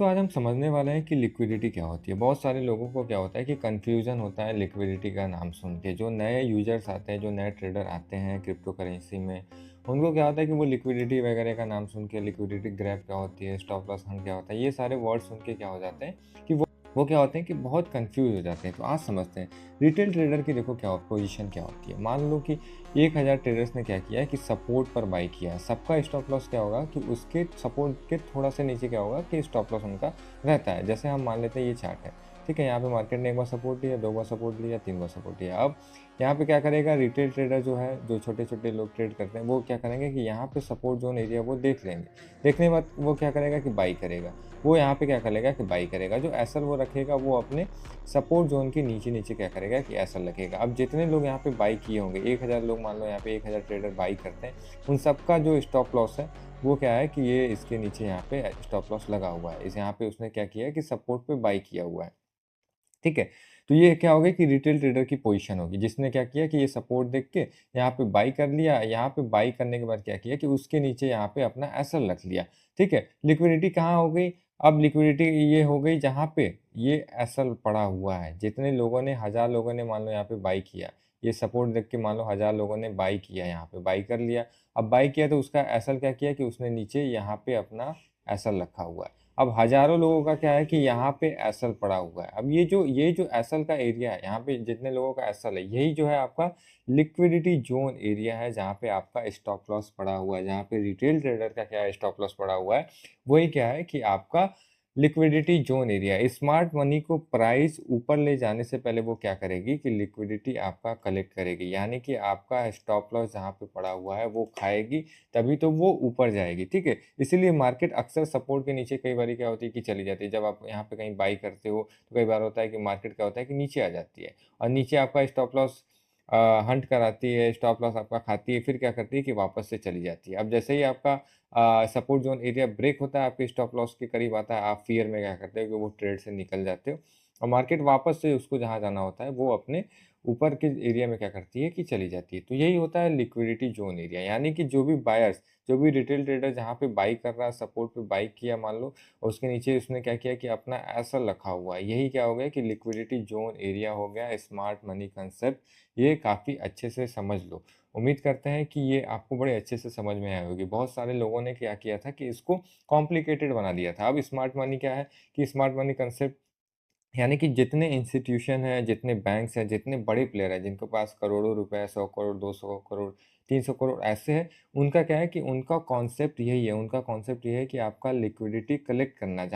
दोस्तों आज हम समझने वाले हैं कि लिक्विडिटी क्या होती है। बहुत सारे लोगों को क्या होता है कि कन्फ्यूज़न होता है लिक्विडिटी का नाम सुन के। जो नए यूज़र्स आते हैं, जो नए ट्रेडर आते हैं क्रिप्टो करेंसी में, उनको क्या होता है कि वो लिक्विडिटी वगैरह का नाम सुन के लिक्विडिटी ग्रैब क्या होती है, स्टॉप लॉस हंट क्या होता है, ये सारे वर्ड सुन के क्या हो जाते हैं कि वो क्या होते हैं कि बहुत कन्फ्यूज़ हो जाते हैं। तो आज समझते हैं रिटेल ट्रेडर की देखो क्या पोज़ीशन क्या होती है। मान लो कि 1000 ट्रेडर्स ने क्या किया है कि सपोर्ट पर बाई किया है। सबका स्टॉप लॉस क्या होगा कि उसके सपोर्ट के थोड़ा सा नीचे क्या होगा कि स्टॉप लॉस उनका रहता है। जैसे हम मान लेते हैं ये चार्ट है, ठीक है? यहाँ पे मार्केट ने एक बार सपोर्ट लिया, 2 बार सपोर्ट लिया, 3 बार सपोर्ट लिया। अब यहाँ पे क्या करेगा रिटेल ट्रेडर जो है, जो छोटे-छोटे लोग ट्रेड करते हैं, वो क्या करेंगे कि यहाँ पे सपोर्ट ज़ोन एरिया वो देख लेंगे। देखने के बाद वो क्या करेगा कि बाई करेगा। वो यहाँ पे क्या करेगा कि बाई करेगा। जो एसएल वो रखेगा वो अपने सपोर्ट ज़ोन के नीचे-नीचे क्या करेगा कि एसएल रखेगा। अब जितने लोग यहाँ पे बाई किए होंगे, 1000 लोग मान लो यहाँ पे 1000 ट्रेडर बाई करते हैं, उन सबका जो स्टॉप लॉस है, वो क्या है कि ये इसके नीचे यहाँ पे स्टॉप लॉस लगा हुआ है। इस यहाँ पे उसने क्या किया है कि सपोर्ट पे बाई किया हुआ है। ठीक है? तो ये क्या हो गई कि रिटेल ट्रेडर की पोज़ीशन होगी, जिसने क्या किया कि ये सपोर्ट देख के यहाँ पे बाई कर लिया, यहाँ पे बाई करने के बाद क्या किया कि उसके नीचे यहाँ पे अपना एसएल रख लिया, ठीक है? लिक्विडिटी कहाँ हो गई? अब लिक्विडिटी ये हो गई जहाँ पे ये एसएल पड़ा हुआ है। जितने लोगों ने 1000 लोगों ने मान लो यहाँ पे बाई किया, ये सपोर्ट देख के मान लो 1000 लोगों ने बाई किया यहाँ पे, बाई कर लिया। अब बाई किया तो उसका एसएल क्या किया कि उसने नीचे यहाँ पे अपना एसएल रखा हुआ है। अब हज़ारों लोगों का क्या है कि यहाँ पे एसएल पड़ा हुआ है। अब ये जो एसएल का एरिया है, यहाँ पे जितने लोगों का एसएल है, यही जो है आपका लिक्विडिटी ज़ोन एरिया है, जहाँ पे आपका स्टॉप लॉस पड़ा हुआ है, जहाँ पे रिटेल ट्रेडर का क्या है स्टॉप लॉस पड़ा हुआ है, वही क्या है कि आपका लिक्विडिटी ज़ोन एरिया है। स्मार्ट मनी को प्राइस ऊपर ले जाने से पहले वो क्या करेगी कि लिक्विडिटी आपका कलेक्ट करेगी, यानी कि आपका स्टॉप लॉस जहाँ पे पड़ा हुआ है, वो खाएगी, तभी तो वो ऊपर जाएगी, ठीक है? इसीलिए मार्केट अक्सर सपोर्ट के नीचे कई बारी क्या होती है कि चली जाती है। जब आप यहाँ पे कहीं बाई करते हो, तो कई बार होता है कि मार्केट क्या होता है कि नीचे आ जाती है और नीचे आपका स्टॉप लॉस हंट कराती है, स्टॉप लॉस आपका खाती है, फिर क्या करती है कि वापस से चली जाती है। अब जैसे ही आपका सपोर्ट ज़ोन एरिया ब्रेक होता है, आपके स्टॉप लॉस के करीब आता है, आप फ़ियर में क्या करते हो कि वो ट्रेड से निकल जाते हो और मार्केट वापस से उसको जहाँ जाना होता है, वो अपने ऊपर के एरिया में क्या करती है कि चली जाती है। तो यही होता है लिक्विडिटी ज़ोन एरिया, यानी कि जो भी बायर्स, जो भी रिटेल ट्रेडर जहाँ पे बाई कर रहा है, सपोर्ट पे बाई किया मान लो और उसके नीचे उसने क्या किया कि अपना एसएल रखा हुआ है। यही क्या हो गया कि लिक्विडिटी ज़ोन एरिया हो गया, स्मार्ट मनी कांसेप्ट। ये काफ़ी अच्छे से समझ लो। उम्मीद करते हैं कि ये आपको बड़े अच्छे से समझ में आई होगी। बहुत सारे लोगों ने क्या किया था कि इसको कॉम्प्लिकेटेड बना दिया था। अब स्मार्ट मनी क्या है कि स्मार्ट मनी कांसेप्ट यानी कि जितने इंस्टीट्यूशन हैं, जितने बैंक्स हैं, जितने बड़े प्लेयर हैं, जिनके पास करोड़ों रुपए, 100 करोड़, 200 करोड़, 300 करोड़ ऐसे हैं, उनका क्या है कि उनका कॉन्सेप्ट यही है। उनका कॉन्सेप्ट ये है कि आपका लिक्विडिटी कलेक्ट करना।